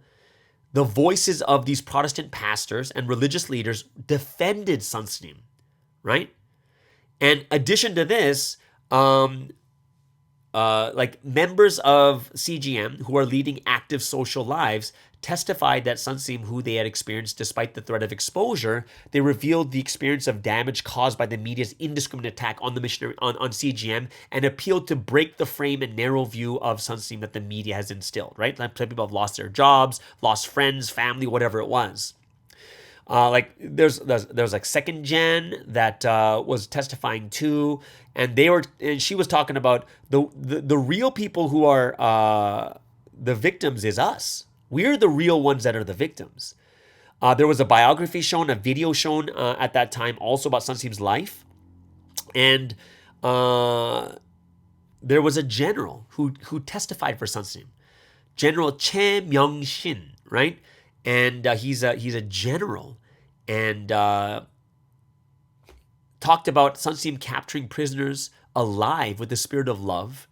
the voices of these Protestant pastors and religious leaders defended Sunsim, right? And addition to this, members of CGM who are leading active social lives testified that Sunsim, who they had experienced despite the threat of exposure, they revealed the experience of damage caused by the media's indiscriminate attack on the missionary on CGM and appealed to break the frame and narrow view of Sunsim that the media has instilled, right? Like people have lost their jobs, lost friends, family, whatever it was. There's like Second Gen that was testifying too, and she was talking about the real people who are the victims is us. We're the real ones that are the victims. There was a biography shown, a video shown at that time also about Sunsim's life, and there was a general who testified for Sunsim, General Che Myung-shin, right? And he's a general, and talked about Sunsim capturing prisoners alive with the spirit of love,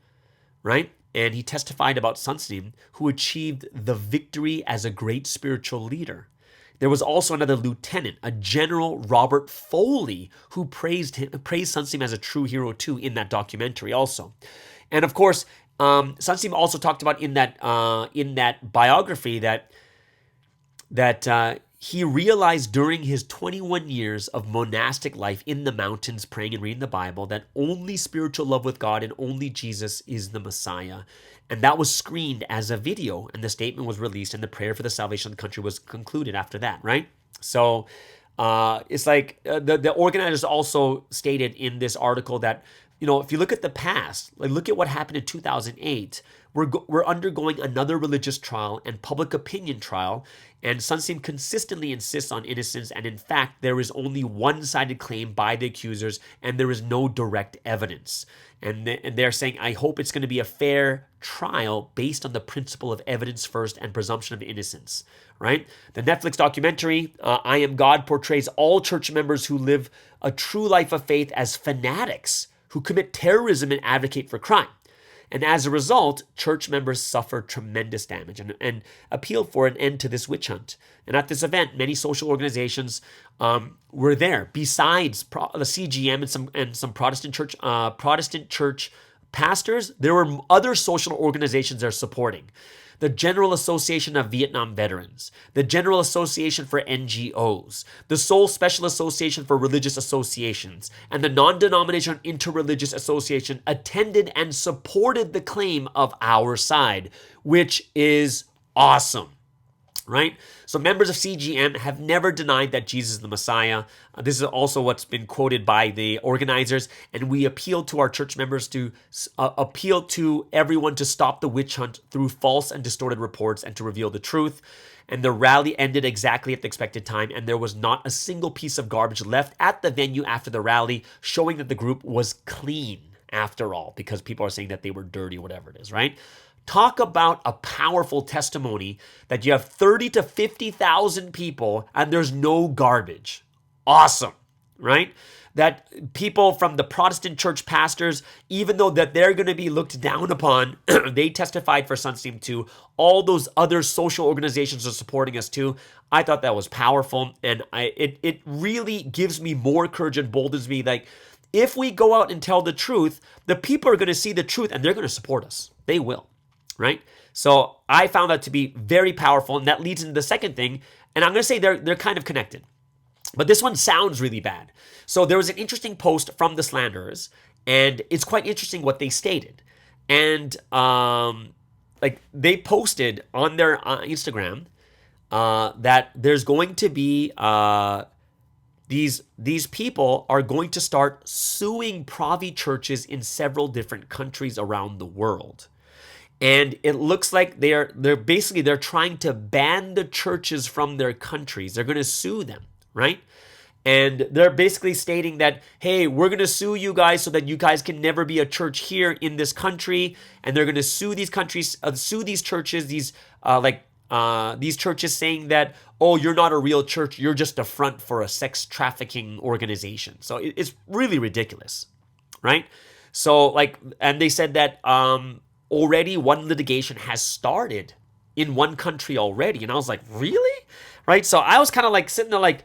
right? And he testified about Sunsim, who achieved the victory as a great spiritual leader. There was also another lieutenant, a General Robert Foley, who praised Sunsim as a true hero too in that documentary also. And of course, Sunsim also talked about in that biography that he realized during his 21 years of monastic life in the mountains, praying and reading the Bible, that only spiritual love with God and only Jesus is the Messiah. And that was screened as a video, and the statement was released, and the prayer for the salvation of the country was concluded after that, right? So it's like the organizers also stated in this article that if you look at the past, like look at what happened in 2008, we're undergoing another religious trial and public opinion trial, and Sunstein consistently insists on innocence, and in fact, there is only one-sided claim by the accusers, and there is no direct evidence. And they're saying, I hope it's going to be a fair trial based on the principle of evidence first and presumption of innocence, right? The Netflix documentary, I Am God, portrays all church members who live a true life of faith as fanatics who commit terrorism and advocate for crime. And as a result, church members suffer tremendous damage and appeal for an end to this witch hunt. And at this event, many social organizations were there. Besides the CGM and some Protestant church pastors, there were other social organizations they're supporting. The General Association of Vietnam Veterans, the General Association for NGOs, the Seoul Special Association for Religious Associations, and the Non-Denominational Interreligious Association attended and supported the claim of our side, which is awesome. Right? So members of CGM have never denied that Jesus is the Messiah. This is also what's been quoted by the organizers. And we appeal to our church members to appeal to everyone to stop the witch hunt through false and distorted reports and to reveal the truth. And the rally ended exactly at the expected time. And there was not a single piece of garbage left at the venue after the rally, showing that the group was clean after all, because people are saying that they were dirty, whatever it is, right? Talk about a powerful testimony that you have 30 to 50,000 people and there's no garbage. Awesome, right? That people from the Protestant church pastors, even though that they're going to be looked down upon, they testified for Sunstein too. All those other social organizations are supporting us too. I thought that was powerful, and it really gives me more courage and boldens me. Like, if we go out and tell the truth, the people are going to see the truth and they're going to support us. They will. Right? So I found that to be very powerful, and that leads into the second thing, and I'm going to say they're kind of connected. But this one sounds really bad. So there was an interesting post from the slanderers, and it's quite interesting what they stated. And like they posted on their Instagram that there's going to be these people are going to start suing Provi churches in several different countries around the world. And it looks like they're trying to ban the churches from their countries. They're going to sue them, right? And they're basically stating that, hey, we're going to sue you guys so that you guys can never be a church here in this country. And they're going to sue these countries, sue these churches, these churches saying that, oh, you're not a real church. You're just a front for a sex trafficking organization. So it's really ridiculous, right? So and they said that already one litigation has started in one country already. And I was like, really? Right? So I was kind of like sitting there like,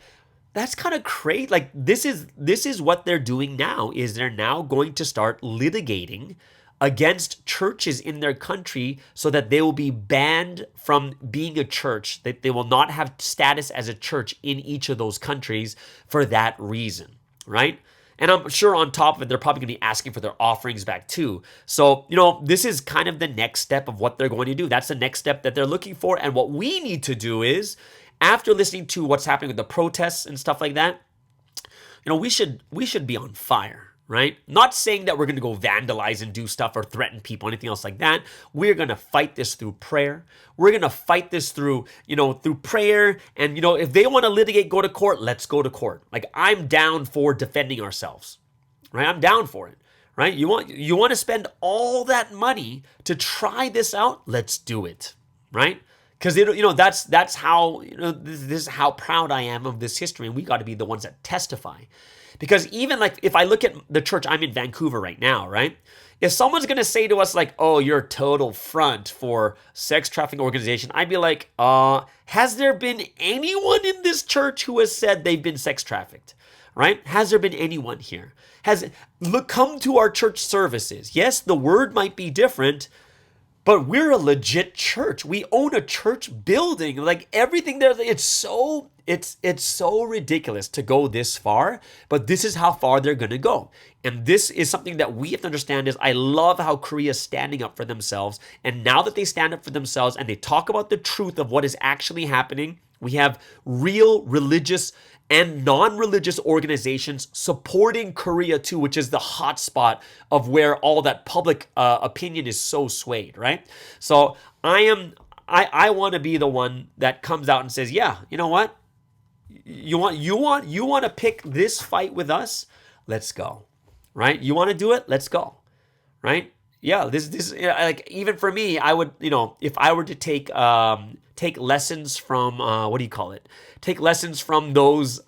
that's kind of crazy. Like this is what they're doing now, is they're now going to start litigating against churches in their country so that they will be banned from being a church, that they will not have status as a church in each of those countries for that reason, right? And I'm sure on top of it, they're probably going to be asking for their offerings back too. So, this is kind of the next step of what they're going to do. That's the next step that they're looking for. And what we need to do is, after listening to what's happening with the protests and stuff like that, we should be on fire, right? Not saying that we're going to go vandalize and do stuff or threaten people, anything else like that. We're going to fight this through prayer. We're going to fight this through prayer. And, if they want to litigate, go to court, let's go to court. Like, I'm down for defending ourselves, right? I'm down for it, right? You want to spend all that money to try this out? Let's do it, right? Because that's how this is how proud I am of this history, and we got to be the ones that testify. Because even like if I look at the church, I'm in Vancouver right now, right? If someone's gonna say to us like, "Oh, you're a total front for sex trafficking organization," I'd be like, has there been anyone in this church who has said they've been sex trafficked? Right? Has there been anyone here? Come to our church services. Yes, the word might be different, but we're a legit church. We own a church building. Like everything there, it's so it's so ridiculous to go this far, but this is how far they're going to go. And this is something that we have to understand is I love how Korea is standing up for themselves. And now that they stand up for themselves and they talk about the truth of what is actually happening, we have real religious and non-religious organizations supporting Korea too, which is the hot spot of where all that public opinion is so swayed, right? So I want to be the one that comes out and says, yeah, you know what? You want to pick this fight with us? Let's go, right? You want to do it? Let's go, right? Yeah, this like even for me, I would, if I were to take lessons from what do you call it? Take lessons from those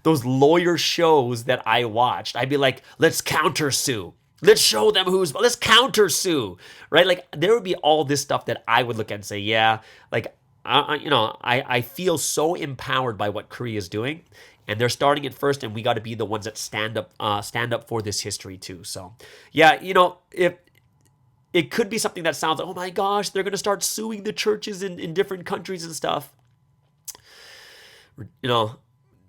lawyer shows that I watched. I'd be like, let's countersue. Let's show them let's countersue, right? Like there would be all this stuff that I would look at and say, yeah, like I feel so empowered by what Korea is doing, and they're starting it first, and we got to be the ones that stand up for this history too. So, yeah, if it could be something that sounds like, oh my gosh, they're gonna start suing the churches in different countries and stuff.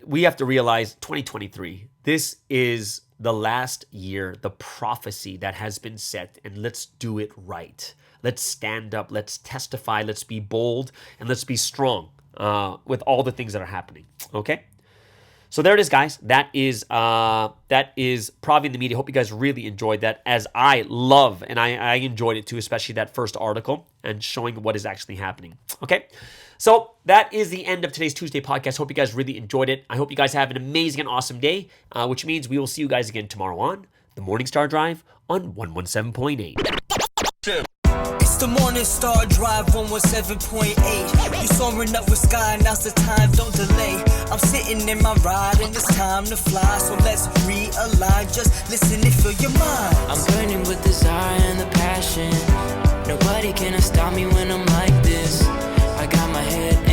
We have to realize 2023. This is the last year, the prophecy that has been set, and let's do it right. Let's stand up, let's testify, let's be bold, and let's be strong with all the things that are happening, okay? So there it is, guys. That is Provi in the Media. Hope you guys really enjoyed that, as I love, and I enjoyed it too, especially that first article and showing what is actually happening, okay? So that is the end of today's Tuesday podcast. Hope you guys really enjoyed it. I hope you guys have an amazing and awesome day, which means we will see you guys again tomorrow on the Morning Star Drive on 117.8. It's the Morning Star Drive 117.8. You soaring up with sky, now's the time, don't delay. I'm sitting in my ride and it's time to fly. So let's realign, just listen and fill your mind. I'm burning with desire and the passion. Nobody can stop me when I'm like this. I got my head